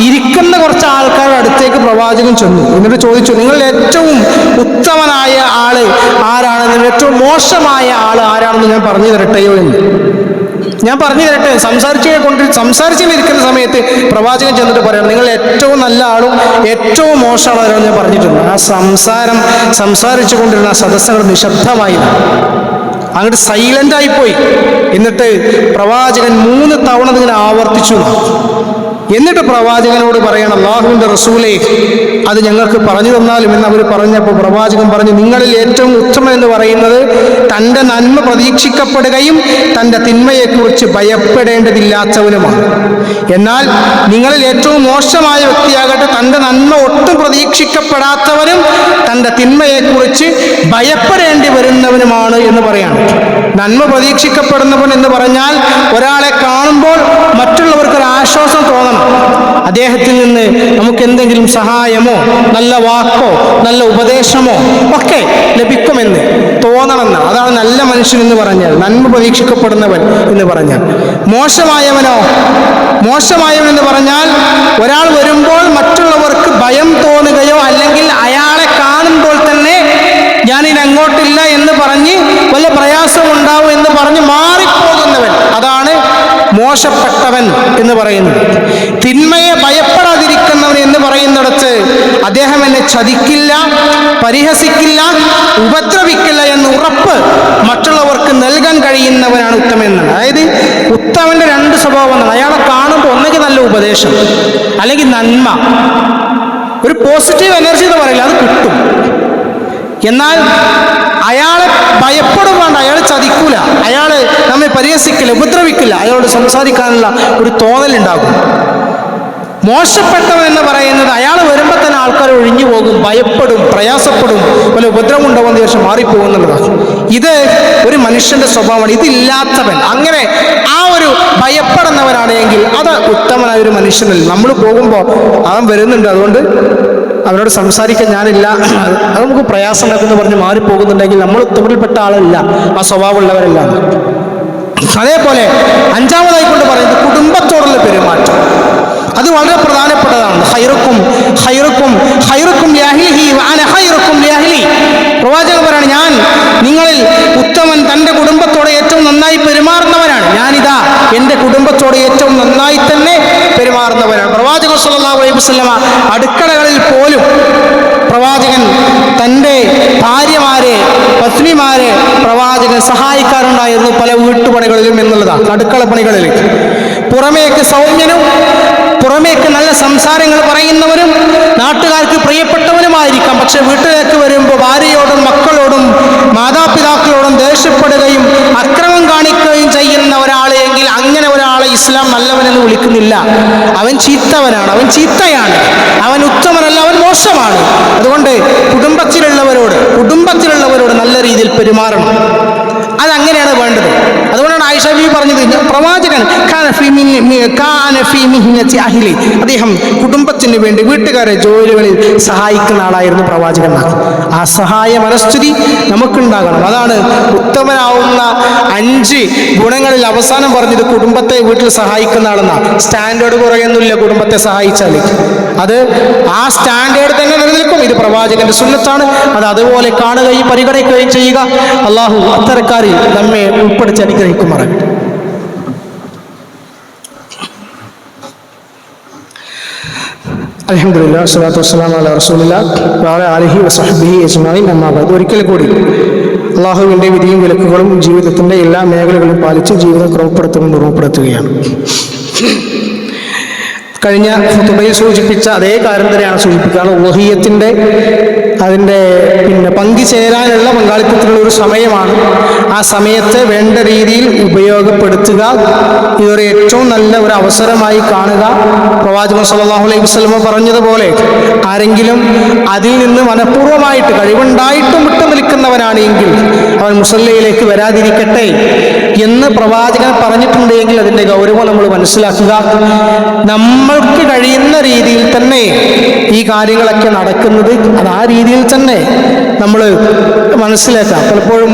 ഇരിക്കുന്ന കുറച്ച് ആൾക്കാരുടെ അടുത്തേക്ക് പ്രവാചകൻ ചെന്നു. എന്നിട്ട് ചോദിച്ചു, നിങ്ങളിൽ ഏറ്റവും ഉത്തമനായ ആള് ആരാണെന്ന്, ഏറ്റവും മോശമായ ആള് ആരാണെന്ന് ഞാൻ പറഞ്ഞു തരട്ടെയോ എന്ന്. ഞാൻ പറഞ്ഞു തരട്ടെ. സംസാരിച്ചിരിക്കുന്ന സമയത്ത് പ്രവാചകൻ ചെന്നിട്ട് പറയണം, നിങ്ങൾ ഏറ്റവും നല്ല ആളും ഏറ്റവും മോശമാണ് ആരാണെന്ന് ഞാൻ പറഞ്ഞിട്ടുണ്ട്. ആ സംസാരിച്ചു കൊണ്ടിരുന്ന സദസ്സുകൾ നിശബ്ദമായി, അങ്ങോട്ട് സൈലന്റ് ആയിപ്പോയി. എന്നിട്ട് പ്രവാചകൻ 3 തവണ ഇങ്ങനെ ആവർത്തിച്ചു. എന്നിട്ട് പ്രവാചകനോട് പറയണം, അല്ലാഹുവിൻ്റെ റസൂലേ, അത് ഞങ്ങൾക്ക് പറഞ്ഞു തന്നാലും എന്ന് അവർ പറഞ്ഞപ്പോൾ പ്രവാചകൻ പറഞ്ഞു, നിങ്ങളിൽ ഏറ്റവും ഉത്തമൻ എന്ന് പറയുന്നത് തൻ്റെ നന്മ പ്രതീക്ഷിക്കപ്പെടുകയും തൻ്റെ തിന്മയെക്കുറിച്ച് ഭയപ്പെടേണ്ടതില്ലാത്തവനുമാണ്. എന്നാൽ നിങ്ങളിൽ ഏറ്റവും മോശമായ വ്യക്തിയാകട്ടെ തൻ്റെ നന്മ ഒട്ടും പ്രതീക്ഷിക്കപ്പെടാത്തവനും തൻ്റെ തിന്മയെക്കുറിച്ച് ഭയപ്പെടേണ്ടി വരുന്നവനുമാണ് എന്ന് പറയാണ്. നന്മ പ്രതീക്ഷിക്കപ്പെടുന്നവൻ എന്ന് പറഞ്ഞാൽ ഒരാളെ കാണുമ്പോൾ മറ്റുള്ളവർക്കൊരു ആശ്വാസം തോന്നണം. അദ്ദേഹത്തിൽ നിന്ന് നമുക്ക് എന്തെങ്കിലും സഹായമോ നല്ല വാക്കോ നല്ല ഉപദേശമോ ഒക്കെ ലഭിക്കുമെന്ന് തോന്നണമെന്ന്. അതാണ് നല്ല മനുഷ്യൻ എന്ന് പറഞ്ഞാൽ, നന്മ പ്രതീക്ഷിക്കപ്പെടുന്നവൻ എന്ന് പറഞ്ഞാൽ. മോശമായവൻ എന്ന് പറഞ്ഞാൽ ഒരാൾ വരുമ്പോൾ മറ്റുള്ളവർക്ക് ഭയം തോന്നുകയോ അല്ലെങ്കിൽ അയാളെ കാണുമ്പോൾ തന്നെ ഞാനിനി അങ്ങോട്ടില്ല എന്ന് പറഞ്ഞ് വല്ല പ്രയാസവും ഉണ്ടാവും എന്ന് പറഞ്ഞ് മാറിപ്പോകുന്നവൻ, അതാണ് മോശപ്പെട്ടവൻ എന്ന് പറയുന്നത്. തിന്മയെ ഭയപ്പെടാതിരിക്കുന്നവൻ എന്ന് പറയുന്നിടത്ത് അദ്ദേഹം എന്നെ ചതിക്കില്ല, പരിഹസിക്കില്ല, ഉപദ്രവിക്കില്ല എന്ന് ഉറപ്പ് മറ്റുള്ളവർക്ക് നൽകാൻ കഴിയുന്നവനാണ് ഉത്തമൻ എന്നാണ്. അതായത് ഉത്തമന്റെ 2 സ്വഭാവമാണ്. അയാളെ കാണുമ്പോൾ ഒന്നെങ്കിൽ നല്ല ഉപദേശം അല്ലെങ്കിൽ നന്മ, ഒരു പോസിറ്റീവ് എനർജി എന്ന് പറയില്ല, അത് കിട്ടും. എന്നാൽ അയാളെ ഭയപ്പെടുവാണ്ട്, അയാൾ ചതിക്കൂല, അയാൾ നമ്മെ പരിഹസിക്കില്ല, ഉപദ്രവിക്കില്ല, അയാളോട് സംസാരിക്കാനുള്ള ഒരു തോന്നലുണ്ടാകും. മോശപ്പെട്ടവൻ എന്ന് പറയുന്നത് അയാൾ വരുമ്പോൾ തന്നെ ആൾക്കാർ ഒഴിഞ്ഞു പോകും, ഭയപ്പെടും, പ്രയാസപ്പെടും, വല്ല ഉപദ്രവം ഉണ്ടാവുന്ന ശേഷം മാറിപ്പോകുന്നുള്ളതാണ്. ഇത് ഒരു മനുഷ്യന്റെ സ്വഭാവമാണ്. ഇതില്ലാത്തവൻ, അങ്ങനെ ആ ഒരു ഭയപ്പെടുന്നവനാണെങ്കിൽ അത് ഉത്തമനായ ഒരു മനുഷ്യനല്ല. നമ്മൾ പോകുമ്പോൾ അവൻ വരുന്നുണ്ട്, അതുകൊണ്ട് അവനോട് സംസാരിക്കാൻ ഞാനില്ല, അത് നമുക്ക് പ്രയാസം ഉണ്ടാക്കുമെന്ന് പറഞ്ഞ് മാറിപ്പോകുന്നുണ്ടെങ്കിൽ നമ്മൾ ഉത്തമരിൽപ്പെട്ട ആളല്ല, ആ സ്വഭാവമുള്ളവരല്ല. അതേപോലെ 5-ാമതായി കൊണ്ട് പറയുന്നത് കുടുംബത്തോടുള്ള പെരുമാറ്റം. അത് വളരെ പ്രധാനപ്പെട്ടതാണ്. പ്രവാചകൻ പറയാണ്, ഞാൻ നിങ്ങളിൽ ഉത്തമൻ തൻ്റെ കുടുംബത്തോടെ ഏറ്റവും നന്നായി പെരുമാറുന്നവനാണ്. ഞാനിതാ എൻ്റെ കുടുംബത്തോടെ ഏറ്റവും നന്നായി തന്നെ പെരുമാറുന്നവനാണ്. പ്രവാചകൻ സ്വല്ലല്ലാഹു അലൈഹി വസല്ലമ അടുക്കളകളിൽ പോലും പ്രവാചകൻ തൻ്റെ ഭാര്യമാരെ, പത്നിമാരെ പ്രവാചകൻ സഹായിക്കാറുണ്ടായിരുന്നു പല വീട്ടുപണികളിലും എന്നുള്ളതാണ്. അടുക്കള പണികളിൽ പുറമേക്ക് സൗമ്യനും പുറമേക്ക് നല്ല സംസാരങ്ങൾ പറയുന്നവരും നാട്ടുകാർക്ക് പ്രിയപ്പെട്ടവനുമായിരിക്കാം. പക്ഷെ വീട്ടിലേക്ക് വരുമ്പോൾ ഭാര്യയോടും മക്കളോടും മാതാപിതാക്കളോടും ദേഷ്യപ്പെടുകയും അക്രമം കാണിക്കുകയും ചെയ്യുന്ന ഒരാളെങ്കിൽ അങ്ങനെ ഒരാളെ ഇസ്ലാം നല്ലവനെന്ന് വിളിക്കുന്നില്ല. അവൻ ചീത്തവനാണ്, അവൻ ചീത്തയാണ്, അവൻ ഉത്തമനല്ല, അവൻ മോശമാണ്. അതുകൊണ്ട് കുടുംബത്തിലുള്ളവരോട് നല്ല രീതിയിൽ പെരുമാറണം. അതങ്ങനെയാണ് വേണ്ടത്. അതുകൊണ്ടാണ് ആയിഷ ബീവി പറഞ്ഞത്, പ്രവാചകൻ അദ്ദേഹം കുടുംബത്തിന് വേണ്ടി വീട്ടുകാരെ ജോലികളിൽ സഹായിക്കുന്ന ആളായിരുന്നു പ്രവാചകൻ. ആ സഹായ മനസ്ഥിതി നമുക്കുണ്ടാകണം. അതാണ് ഉത്തമനാവുന്ന 5 ഗുണങ്ങളിൽ അവസാനം പറഞ്ഞത് കുടുംബത്തെ വീട്ടിൽ സഹായിക്കുന്ന ആളെന്നാണ്. സ്റ്റാൻഡേർഡ് കുറയൊന്നുമില്ല കുടുംബത്തെ സഹായിച്ചാൽ, അത് ആ സ്റ്റാൻഡേർഡ് തന്നെ നിലനിൽക്കും. ഇത് പ്രവാചകന്റെ സുന്നത്താണ്. അത് അതുപോലെ കാണുകയും പരിഗണിക്കുകയും ചെയ്യുക. അള്ളാഹു അത്തരക്കാരിൽ നമ്മെ ഉൾപ്പെടുത്തി അനുഗ്രഹിക്കുമാറാകട്ടെ. അൽഹംദുലില്ലാഹി വസ്സലാത്തു വസ്സലാമു അലാ റസൂലില്ലാഹി വഅലാ ആലിഹി വസഹ്ബിഹി അജ്മഈൻ. അമ്മാ ബഅദ്. ഒരിക്കൽ കൂടി അള്ളാഹുവിൻ്റെ വിധിയും വിലക്കുകളും ജീവിതത്തിൻ്റെ എല്ലാ മേഖലകളും പാലിച്ച് ജീവിതം ക്രമപ്പെടുത്തുമെന്ന് ഓർമ്മപ്പെടുത്തുകയാണ്. കഴിഞ്ഞ ഖുതുബയിൽ സൂചിപ്പിച്ച അതേ കാര്യം തന്നെയാണ് സൂചിപ്പിക്കുകയാണ്. ഉളുഹിയ്യത്തിൻ്റെ അതിൻ്റെ പങ്കുചേരാനുള്ള പങ്കാളിത്തത്തിനുള്ള ഒരു സമയമാണ്. ആ സമയത്തെ വേണ്ട രീതിയിൽ ഉപയോഗപ്പെടുത്തുക. ഇതൊരു ഏറ്റവും നല്ല ഒരു അവസരമായി കാണുക. പ്രവാചകൻ സല്ലല്ലാഹു അലൈഹി വസല്ലം പറഞ്ഞതുപോലെ ആരെങ്കിലും അതിൽ നിന്ന് മനഃപൂർവ്വമായിട്ട് കഴിവുണ്ടായിട്ടും വിട്ടുനിൽക്കുന്നവനാണ് എങ്കിൽ അവൻ മുസല്ലയിലേക്ക് വരാതിരിക്കട്ടെ എന്ന് പ്രവാചകൻ പറഞ്ഞിട്ടുണ്ടെങ്കിൽ അതിൻ്റെ ഗൗരവം നമ്മൾ മനസ്സിലാക്കുക. നമ്മൾക്ക് കഴിയുന്ന രീതിയിൽ തന്നെ ഈ കാര്യങ്ങളൊക്കെ നടക്കുന്നത് അത് ആ രീതിയിൽ തന്നെ നമ്മൾ മനസ്സിലാക്കാം. പലപ്പോഴും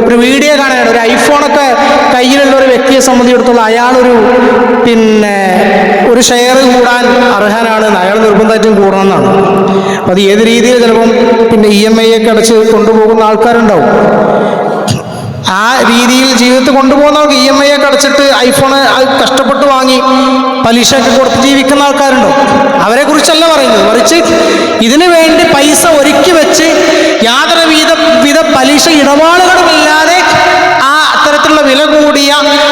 ഒരു വീഡിയോ കാണാനാണ്. ഒരു ഐഫോണൊക്കെ കയ്യിലുള്ള ഒരു വ്യക്തിയെ സംബന്ധിച്ചിടത്തോളം അയാളൊരു ഒരു ഷെയർ കൂടാൻ അർഹനാണ്, അയാൾ നിർബന്ധമായിട്ടും കൂടണമെന്നാണ്. അപ്പം അത് ഏത് രീതിയിൽ ചിലപ്പം EMI ഒക്കെ അടച്ച് കൊണ്ടുപോകുന്ന ആൾക്കാരുണ്ടാവും. ആ രീതിയിൽ ജീവിതത്തിൽ കൊണ്ടുപോകുന്നവർക്ക് EMI ഒക്കെ അടച്ചിട്ട് ഐഫോൺ കഷ്ടപ്പെട്ട് വാങ്ങി പലിശയൊക്കെ കൊടുത്ത് ജീവിക്കുന്ന ആൾക്കാരുണ്ടോ? അവരെ കുറിച്ചല്ല പറയുന്നത്, മറിച്ച് ഇതിനു വേണ്ടി പൈസ ഒരുക്കി വെച്ച് യാതൊരു വിധ പലിശ ഇടപാടുകളുമില്ലാതെ ആ അത്തരത്തിലുള്ള വില കൂടിയ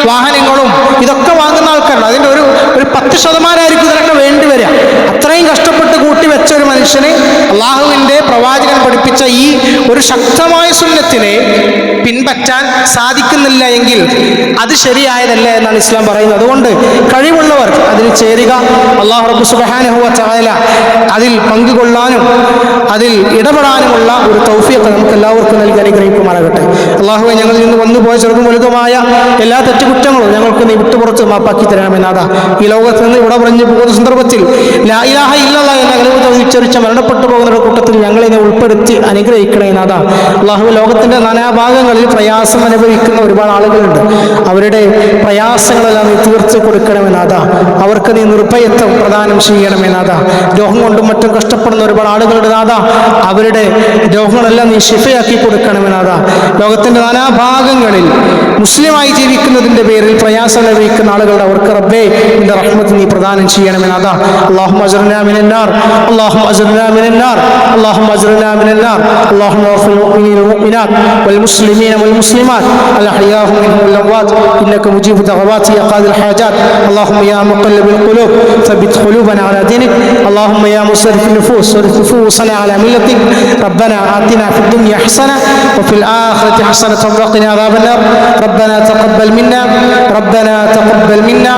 വാഹനങ്ങളും ഇതൊക്കെ വാങ്ങുന്ന ആൾക്കാരുണ്ട്. അതിൻ്റെ ഒരു 10% ഇതിനൊക്കെ വേണ്ടി വരിക. അത്രയും കഷ്ടപ്പെട്ട് കൂട്ടി വെച്ച ഒരു മനുഷ്യന് അള്ളാഹുവിൻ്റെ പ്രവാചകൻ പഠിപ്പിച്ച ഈ ഒരു ശക്തമായ സുന്നത്തിനെ പിൻപറ്റാൻ സാധിക്കുന്നില്ല എങ്കിൽ അത് ശരിയായതല്ല എന്നാണ് ഇസ്ലാം പറയുന്നത്. അതുകൊണ്ട് കഴിവുള്ളവർ അതിൽ ചേരുക. അല്ലാഹു റബ്ബ് സുബ്ഹാനഹു വ തആല അതിൽ പങ്കുകൊള്ളാനും അതിൽ ഇടപെടാനുമുള്ള ഒരു തൗഫീഖ് നമുക്ക് എല്ലാവർക്കും നൽകി അനുഗ്രഹിക്കുമാറാകട്ടെ. അള്ളാഹുവെ, ഞങ്ങളിൽ നിന്ന് വന്നുപോയ ചെറുതും വലുതുമായ എല്ലാ തെറ്റുകുറ്റങ്ങളും ഞങ്ങൾക്ക് നീ വിട്ടുപുറത്ത് മാപ്പാക്കി തരാമെന്നാഥ. ഈ ലോകത്ത് നിന്ന് ഇവിടെ പറഞ്ഞു പോകുന്ന സന്ദർഭത്തിൽ ലാ ഇലാഹ ഇല്ലല്ലാഹ് എന്ന കലിമത്ത് ഉച്ചരിച്ച് മരണപ്പെട്ടു പോകുന്നവരുടെ കൂട്ടത്തിൽ ഞങ്ങളെ നീ ഉൾപ്പെടുത്തി അനുഗ്രഹിക്കണേ നാഥ. അള്ളാഹു, ലോകത്തിന്റെ നാനാഭാഗങ്ങളിൽ പ്രയാസം അനുഭവിക്കുന്ന ഒരുപാട് ആളുകളുണ്ട്. അവരുടെ പ്രയാസങ്ങളെല്ലാം നീ തീർത്ത് കൊടുക്കണമെന്നാഥ. അവർക്ക് നീ നിർഭയത്വം പ്രദാനം ചെയ്യണമെന്നാഥ. രോഗം കൊണ്ടും മറ്റും കഷ്ടപ്പെടുന്ന ഒരുപാട് ആളുകളുടെ നാഥ, അവരുടെ രോഗങ്ങളെല്ലാം നീ ശിഫയാക്കി കൊടുക്കണമെന്നാഥ. ലോകത്തിന്റെ നാനാഭാഗങ്ങളിൽ മുസ്ലിമായി ജീവിക്കുന്നതിന്റെ പേരിൽ പ്രയാസം അനുഭവിക്കുന്ന ആളുകളുടെ അവർക്ക് റബ്ബേ നിന്റെ റഹ്മത്ത് നീ പ്രദാനം ചെയ്യണമെന്നാഥ. اللهم اجرنا من النار اللهم اجرنا من النار اللهم اجرنا من النار اللهم اغفر للمؤمنين والمؤمنات والمسلمين والمسلمات الاحياء منهم والاموات انك مجيب دعوات يا قاضي الحاجات. اللهم يا مقلب القلوب ثبت قلوبنا على دينك. اللهم يا مصرف النفوس صرف نفوسنا على ملتك. ربنا آتنا في الدنيا حسنة وفي الآخرة حسنة وقنا عذاب النار. ربنا تقبل منا ربنا تقبل منا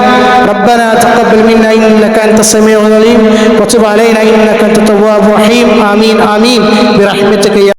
ربنا تقبل منا إنك أنت السميع العليم وتب علينا إنك أنت التواب الرحيم. آمين آمين برحمتك يا